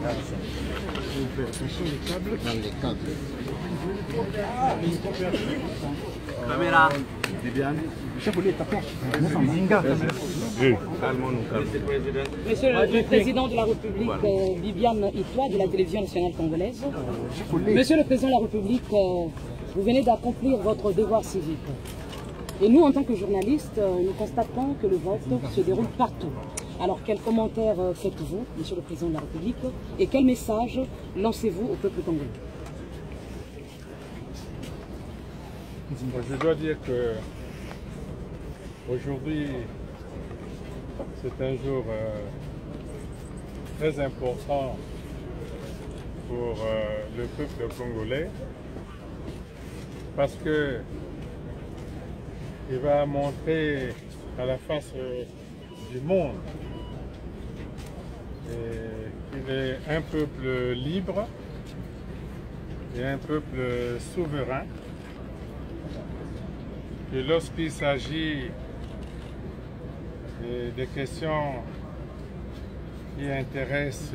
Vous faites attention les câbles. Dans les câbles. Caméra. Bibiane. Chef, vous êtes à quoi? Monsieur le Président de la République, Bibiane Itoa de la télévision nationale congolaise. Monsieur le Président de la République, vous venez d'accomplir votre devoir civique. Et nous, en tant que journalistes, nous constatons que le vote se déroule partout. Alors, quel commentaire faites-vous, Monsieur le Président de la République, et quel message lancez-vous au peuple congolais? Je dois dire que aujourd'hui, c'est un jour très important pour le peuple congolais parce que il va montrer à la face du monde qu'il est un peuple libre et un peuple souverain. Et lorsqu'il s'agit des questions qui intéressent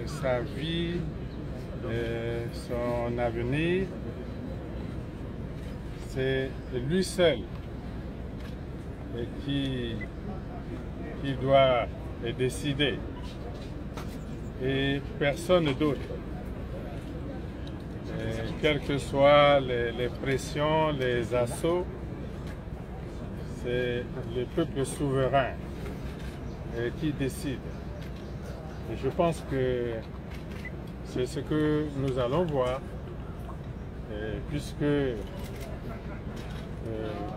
sa vie, son avenir, c'est lui seul qui doit décider et personne d'autre. Quelles que soient les pressions, les assauts, c'est le peuple souverain qui décide. Et je pense que c'est ce que nous allons voir, puisque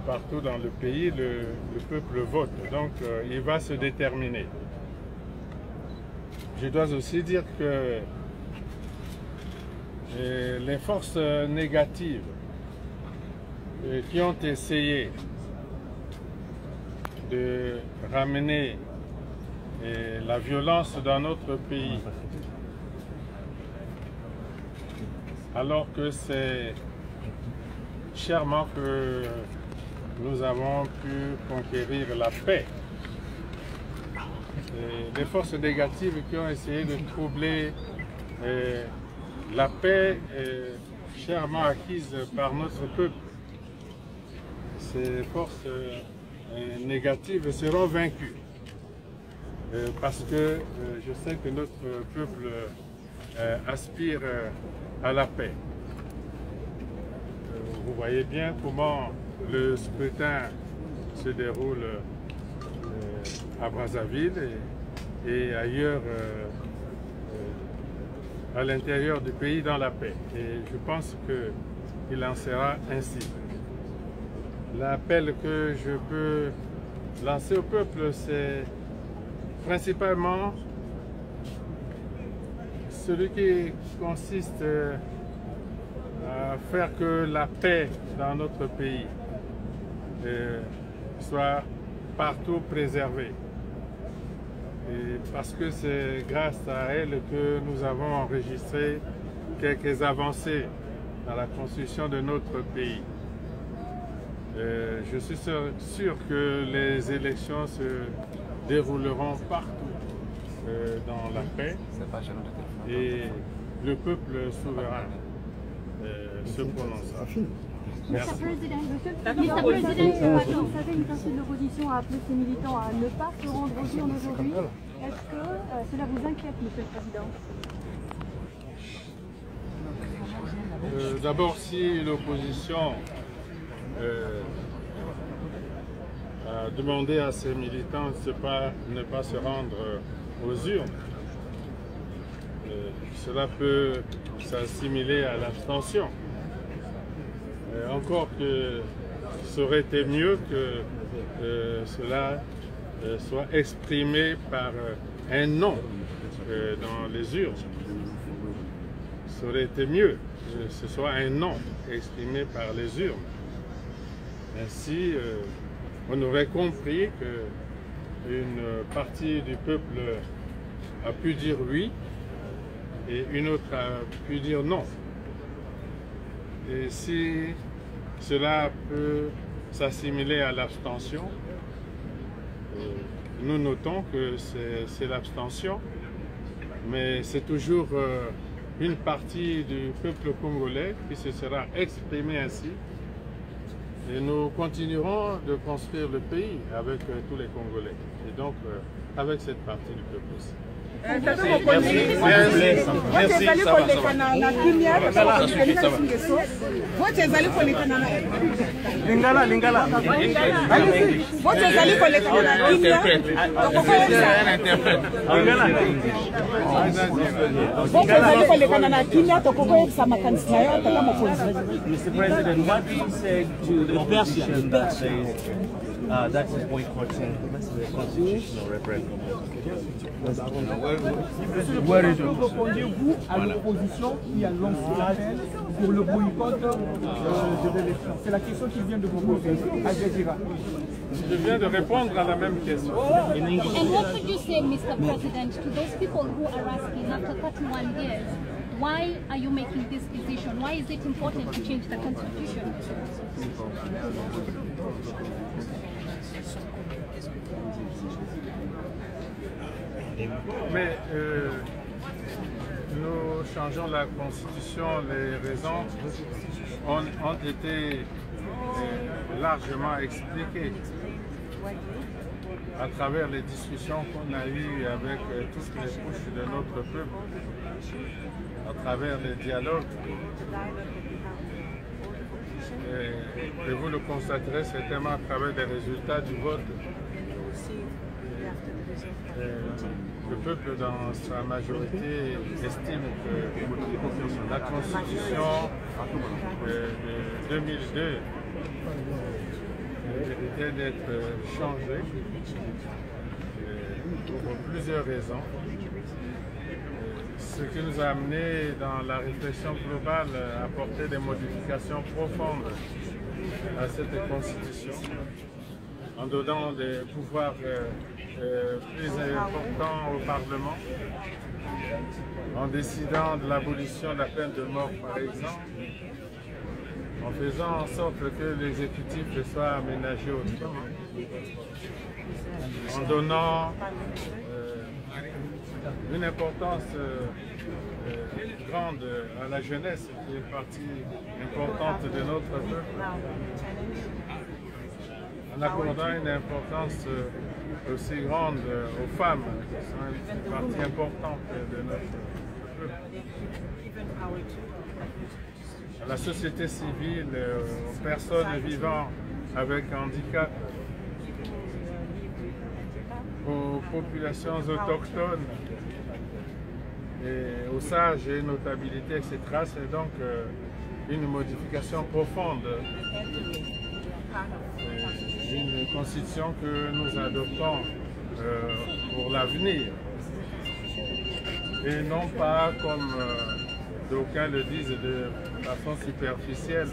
partout dans le pays, le peuple vote. Donc, il va se déterminer. Je dois aussi dire que les forces négatives qui ont essayé de ramener la violence dans notre pays, alors que c'est chèrement que nous avons pu conquérir la paix. Et les forces négatives qui ont essayé de troubler la paix chèrement acquise par notre peuple, ces forces négatives seront vaincues. Parce que je sais que notre peuple aspire à la paix. Vous voyez bien comment le scrutin se déroule à Brazzaville et ailleurs à l'intérieur du pays dans la paix. Et je pense qu'il en sera ainsi. L'appel que je peux lancer au peuple, c'est principalement celui qui consiste à faire que la paix dans notre pays soit partout préservée. Et parce que c'est grâce à elle que nous avons enregistré quelques avancées dans la construction de notre pays. Je suis sûr que les élections se dérouleront partout dans la paix et le peuple souverain se prononcera. Merci. Mr. President, vous savez, une partie de l'opposition a appelé ses militants à ne pas se rendre aux urnes aujourd'hui. Est-ce que cela vous inquiète, Monsieur le Président? D'abord, si l'opposition a demandé à ses militants de ne pas se rendre aux urnes, cela peut s'assimiler à l'abstention. Encore que ça aurait été mieux que cela soit exprimé par un non dans les urnes. Ça aurait été mieux que ce soit un non exprimé par les urnes. Ainsi, on aurait compris qu'une partie du peuple a pu dire oui et une autre a pu dire non. Et si cela peut s'assimiler à l'abstention, nous notons que c'est l'abstention. mais c'est toujours une partie du peuple congolais qui se sera exprimée ainsi. Et nous continuerons de construire le pays avec tous les Congolais. Et donc, avec cette partie du peuple aussi. Mr. President, what do you say to the Persian that says that is boycotting the constitutional referendum? Répondez-vous à l'opposition qui a lancé l'appel pour le boycott de l'élection? C'est la question qui vient de vous poser à Jazeera. Je viens de répondre à la même question. And what would you say, Mr. President, to those people who are asking after 31 years, why are you making this decision? Why is it important to change the constitution? Mais nous changeons la constitution, les raisons ont été largement expliquées à travers les discussions qu'on a eues avec toutes les couches de notre peuple, à travers les dialogues. Et vous le constaterez certainement à travers les résultats du vote. Le peuple, dans sa majorité, estime que la Constitution de 2002 méritait d'être changée pour plusieurs raisons. Ce qui nous a amené dans la réflexion globale à apporter des modifications profondes à cette Constitution, en donnant des pouvoirs plus importants au Parlement, en décidant de l'abolition de la peine de mort par exemple, en faisant en sorte que l'exécutif soit aménagé autrement, en donnant une importance grande à la jeunesse, qui est une partie importante de notre peuple, en accordant une importance aussi grande aux femmes, qui sont une partie importante de notre peuple, à la société civile, aux personnes vivant avec handicap, aux populations autochtones, et aux sages et notabilités, etc. C'est donc une modification profonde d'une constitution que nous adoptons pour l'avenir. Et non pas, comme d'aucuns le disent de façon superficielle,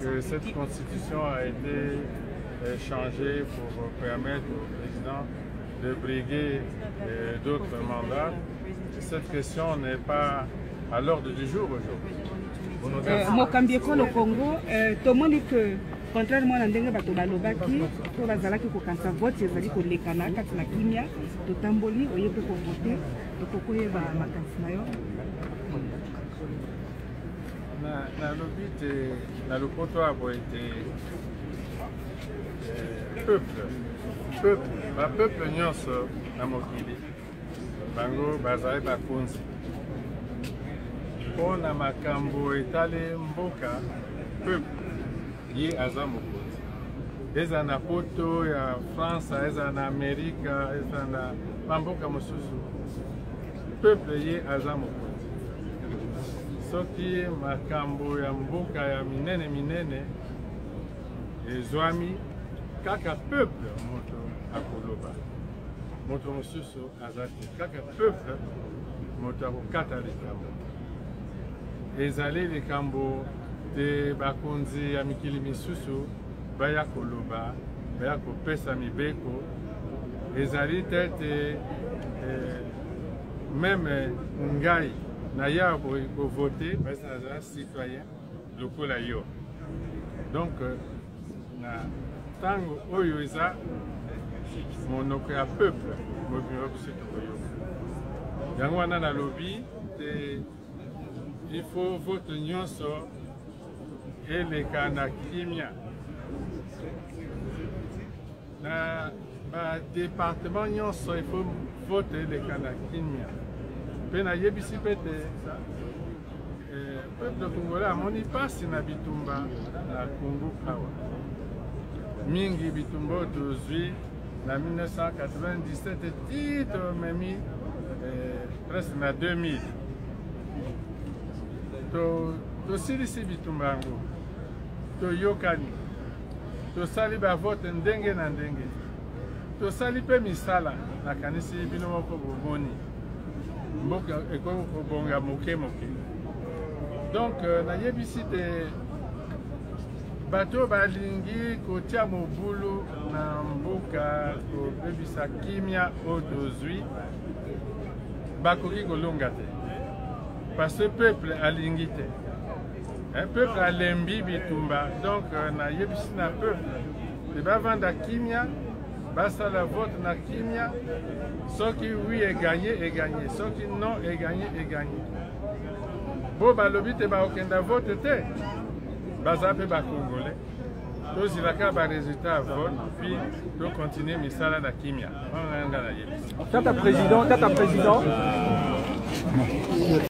que cette constitution a été changée pour permettre au président de briguer d'autres mandats. Cette question n'est pas à l'ordre du jour aujourd'hui. Mokambieko le Congo, tomoni que contrairement à ndenge bato balobaki to bazalaki kokanisa vote ezali kolekana kati na kimia totamboli oyebi kovote tokokoyeba makanisi na yo nalobi te na lopoto abo ete peuple nyonso na mokili bango bazali bakonzi mpo na makambo etali mboka peuple ye aza mokonzi eza na poto ya France, eza na Amerika, eza na bamboka mosusu peuple ye aza mokonzi. Soki makambo ya mboka ya minene ezwami kaka peuple moto akoloba, moto mosusu azaki kaka peuple moto akokata likambo. Ezali likambo te bakonzi ya mikili misusu baya koloba, baya kopesa mibeko. Ezali tete même ngai na ya ko voter parce que un citoyen lokola yo. Donc na tango oyo eza monoko ya peuple mobimba biso tokoyoka. yango wana na lobby il faut vote nyonso eleka na kimia na ba département nyonso il faut vote eleka na kimia pe na yebisi pete peuple congolais amoni pasi na bitumba na Congo awa mingi bitumba tozwi na 1997 titre memi presque na 2000 tosilisi bitumba yango toyokani tosali bavote ndenge na ndenge tosali mpe misala nakanisi bino moko bomoni mboka ekoki kobonga moke moke donc nayebisi te bato balingi kotia mobulu na mboka kobebisa kimia oyo tozwi bakoki kolonga te parce que peuple alingi te peuple alembi bitumba donc nayebisi na peuple te bavanda kimia basala vote na kimia soki oui eganye soki non eganye bo balobi te baokenda vote te baza mpe bakongolais tozilaka baresultat ya vote puis tokontinue misala na kimia wana nga na yebisi. Tata président